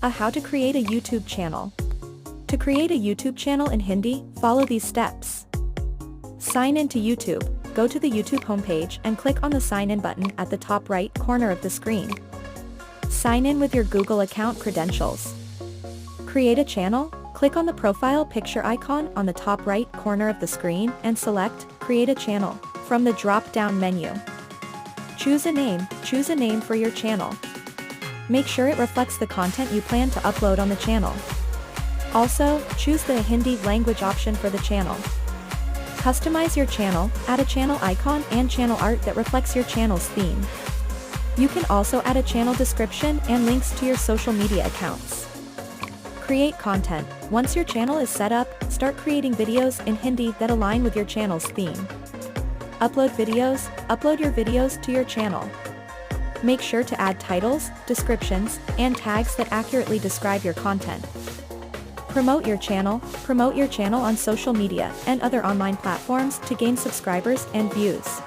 How to create a YouTube channel. To create a YouTube channel in Hindi, follow these steps. Sign in to YouTube. Go to the YouTube homepage and click on the sign in button at the top right corner of the screen. Sign in with your Google account credentials. Create a channel. Click on the profile picture icon on the top right corner of the screen and select Create a Channel from the drop-down menu. Choose a name. Choose a name for your channel. Make sure it reflects the content you plan to upload on the channel. Also, choose the Hindi language option for the channel. Customize your channel, add a channel icon and channel art that reflects your channel's theme. You can also add a channel description and links to your social media accounts. Create content. Once your channel is set up, start creating videos in Hindi that align with your channel's theme. Upload videos. Upload your videos to your channel. Make sure to add titles, descriptions, and tags that accurately describe your content. Promote your channel. Promote your channel on social media and other online platforms to gain subscribers and views.